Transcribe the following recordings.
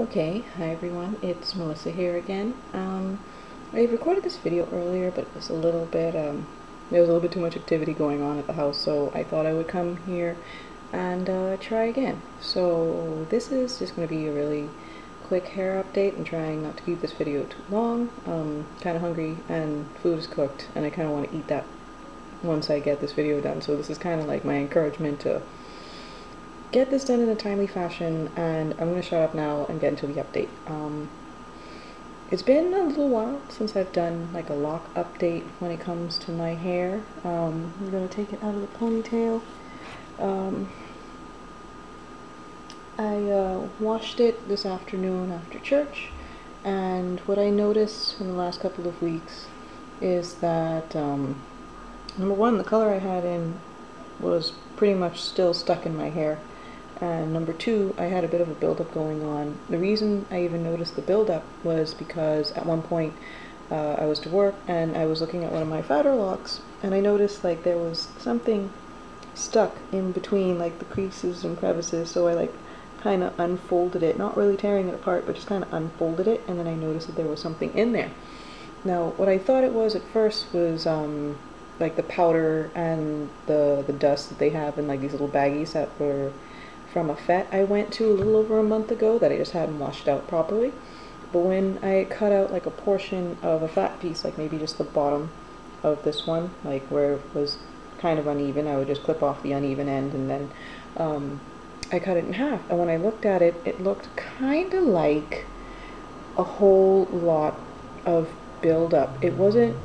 Okay, hi everyone, it's Melissa here again. I recorded this video earlier, but it was a little bit, there was a little bit too much activity going on at the house, so I thought I would come here and try again. So this is just going to be a really quick hair update. I'm trying not to keep this video too long. Kind of hungry and food is cooked, and I kind of want to eat that once I get this video done. So this is kind of like my encouragement to get this done in a timely fashion, and I'm going to shut up now and get into the update. It's been a little while since I've done like a lock update when it comes to my hair. I'm going to take it out of the ponytail. I washed it this afternoon after church, and what I noticed in the last couple of weeks is that number one, the color I had in was pretty much still stuck in my hair. And number two, I had a bit of a buildup going on. The reason I even noticed the buildup was because at one point I was to work and I was looking at one of my fatter locks, and I noticed like there was something stuck in between like the creases and crevices, so I like kind of unfolded it, not really tearing it apart, but just kind of unfolded it, and then I noticed that there was something in there. Now what I thought it was at first was like the powder and the dust that they have in like these little baggies that were from a fet I went to a little over a month ago that I just hadn't washed out properly. But when I cut out like a portion of a fat piece, like maybe just the bottom of this one, like where it was kind of uneven, I would just clip off the uneven end, and then I cut it in half. And when I looked at it, it looked kind of like a whole lot of buildup. It wasn't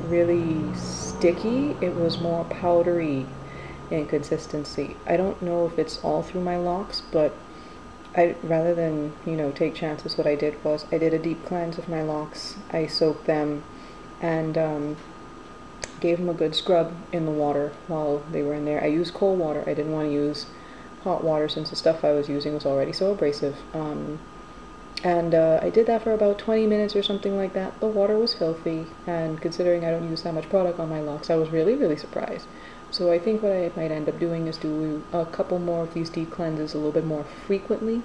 really sticky, it was more powdery in consistency. I don't know if it's all through my locks, but rather than, you know, take chances, what I did was I did a deep cleanse of my locks. I soaked them and gave them a good scrub in the water while they were in there. I used cold water. I didn't want to use hot water since the stuff I was using was already so abrasive. I did that for about 20 minutes or something like that. The water was filthy, and considering I don't use that much product on my locks, I was really surprised. So I think what I might end up doing is do a couple more of these deep cleanses a little bit more frequently,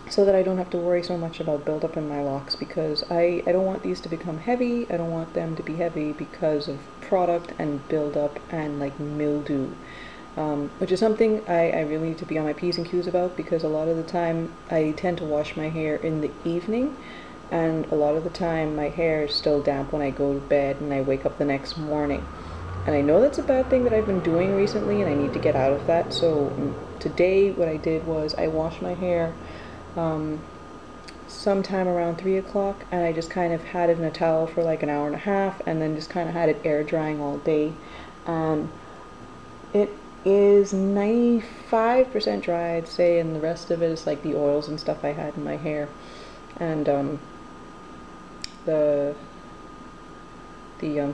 so that I don't have to worry so much about buildup in my locks, because I don't want these to become heavy. I don't want them to be heavy because of product and buildup and like mildew, which is something I really need to be on my P's and Q's about, because a lot of the time I tend to wash my hair in the evening, and a lot of the time my hair is still damp when I go to bed and I wake up the next morning. And I know that's a bad thing that I've been doing recently, and I need to get out of that. So today what I did was I washed my hair sometime around 3 o'clock, and I just kind of had it in a towel for like an hour and a half, and then just kind of had it air drying all day. It is 95% dry, I'd say, and the rest of it is like the oils and stuff I had in my hair, and the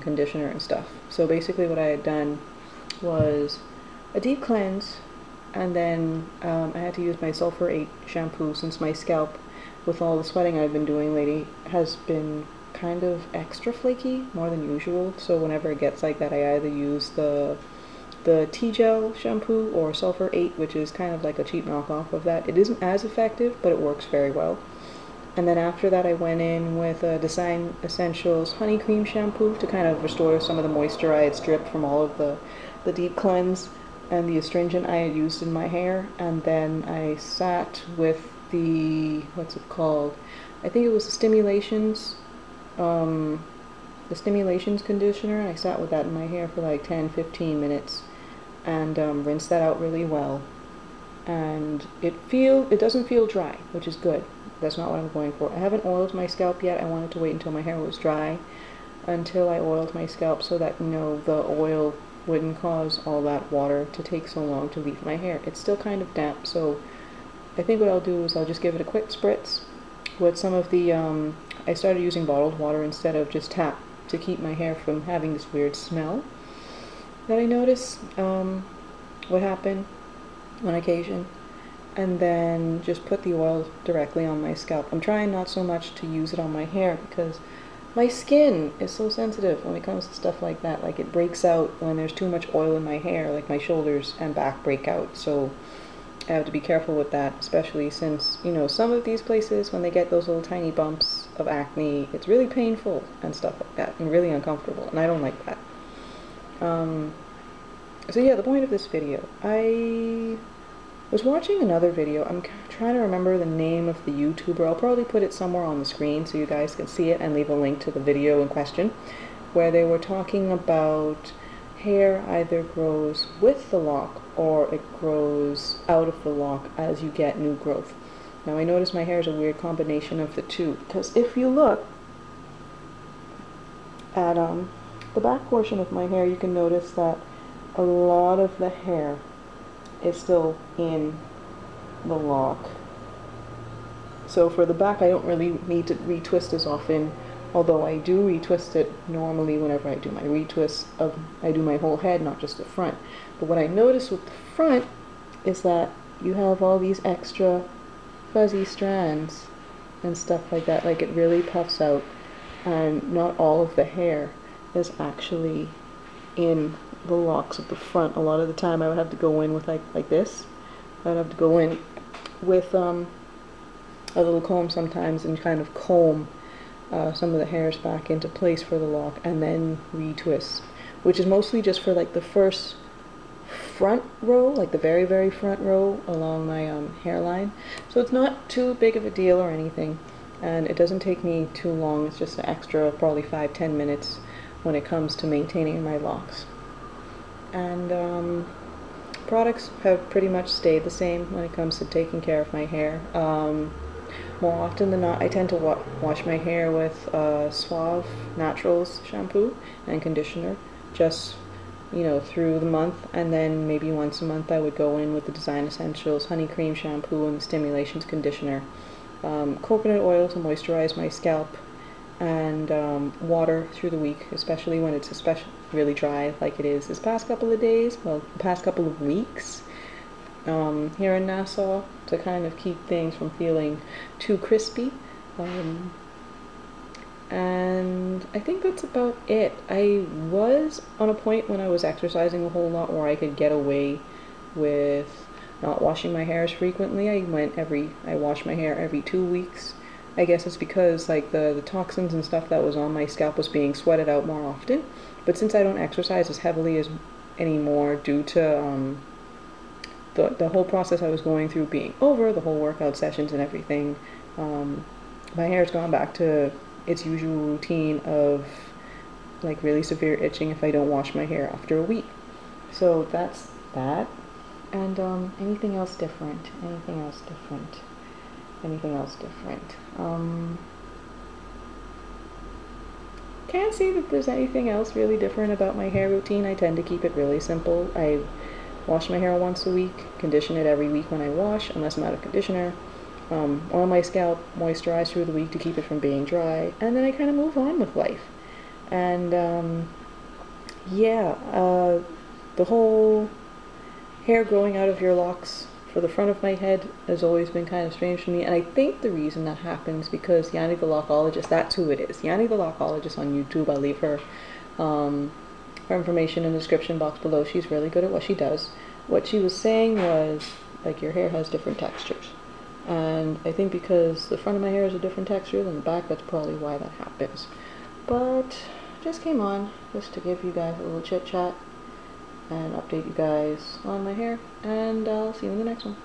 conditioner and stuff. So basically what I had done was a deep cleanse, and then I had to use my sulfur 8 shampoo, since my scalp, with all the sweating I've been doing lately, has been kind of extra flaky, more than usual. So whenever it gets like that, I either use the T-gel shampoo or sulfur 8, which is kind of like a cheap knockoff of that. It isn't as effective, but it works very well. And then after that I went in with a Design Essentials Honey Cream Shampoo to kind of restore some of the moisture I had stripped from all of the deep cleanse and the astringent I had used in my hair. And then I sat with the, what's it called? I think it was the Stimulations conditioner. I sat with that in my hair for like 10-15 minutes and rinsed that out really well. And it doesn't feel dry, which is good. That's not what I'm going for. I haven't oiled my scalp yet. I wanted to wait until my hair was dry until I oiled my scalp, so that, you know, the oil wouldn't cause all that water to take so long to leave my hair. It's still kind of damp, so I think what I'll do is I'll just give it a quick spritz with some of the, I started using bottled water instead of just tap, to keep my hair from having this weird smell that I notice would happen on occasion. And then just put the oil directly on my scalp. I'm trying not so much to use it on my hair, because my skin is so sensitive when it comes to stuff like that. Like, it breaks out when there's too much oil in my hair, like my shoulders and back break out. So I have to be careful with that, especially since, you know, some of these places, when they get those little tiny bumps of acne, it's really painful and stuff like that, and really uncomfortable, and I don't like that. So yeah, the point of this video, I was watching another video. I'm trying to remember the name of the YouTuber. I'll probably put it somewhere on the screen so you guys can see it, and leave a link to the video in question, where they were talking about hair either grows with the lock or it grows out of the lock as you get new growth. Now I notice my hair is a weird combination of the two, because if you look at the back portion of my hair, you can notice that a lot of the hair is still in the lock. So for the back, I don't really need to retwist as often, although I do retwist it normally whenever I do my retwists I do my whole head, not just the front. But what I notice with the front is that you have all these extra fuzzy strands and stuff like that. Like, it really puffs out, and not all of the hair is actually in the locks of the front. A lot of the time I would have to go in with like this. I'd have to go in with a little comb sometimes and kind of comb some of the hairs back into place for the lock, and then retwist, which is mostly just for like the first front row, like the very, very front row along my hairline. So it's not too big of a deal or anything, and it doesn't take me too long. It's just an extra probably 5-10 minutes when it comes to maintaining my locks. And products have pretty much stayed the same when it comes to taking care of my hair. More often than not, I tend to wash my hair with Suave Naturals shampoo and conditioner, just, you know, through the month, and then maybe once a month I would go in with the Design Essentials Honey Cream shampoo and the Stimulations conditioner, coconut oil to moisturize my scalp, and water through the week, especially when it's really dry like it is this past couple of days, well, the past couple of weeks here in Nassau, to kind of keep things from feeling too crispy. And I think that's about it. I was on a point when I was exercising a whole lot where I could get away with not washing my hair as frequently. I wash my hair every 2 weeks. I guess it's because like the toxins and stuff that was on my scalp was being sweated out more often. But since I don't exercise as heavily anymore due to the whole process I was going through being over, the whole workout sessions and everything, my hair's gone back to its usual routine of like really severe itching if I don't wash my hair after a week. So that's that. And anything else different? Anything else different? Anything else different? Can't see that there's anything else really different about my hair routine. I tend to keep it really simple. I wash my hair once a week, condition it every week when I wash, unless I'm out of conditioner. Oil my scalp, moisturize through the week to keep it from being dry, and then I kind of move on with life. And yeah, the whole hair growing out of your locks for the front of my head has always been kind of strange to me, and I think the reason that happens because Yannie the Lockologist, that's who it is. Yannie the Lockologist on YouTube. I'll leave her information in the description box below. She's really good at what she does. What she was saying was, like, your hair has different textures. And I think because the front of my hair is a different texture than the back, that's probably why that happens. But just came on just to give you guys a little chit chat and update you guys on my hair, and I'll see you in the next one.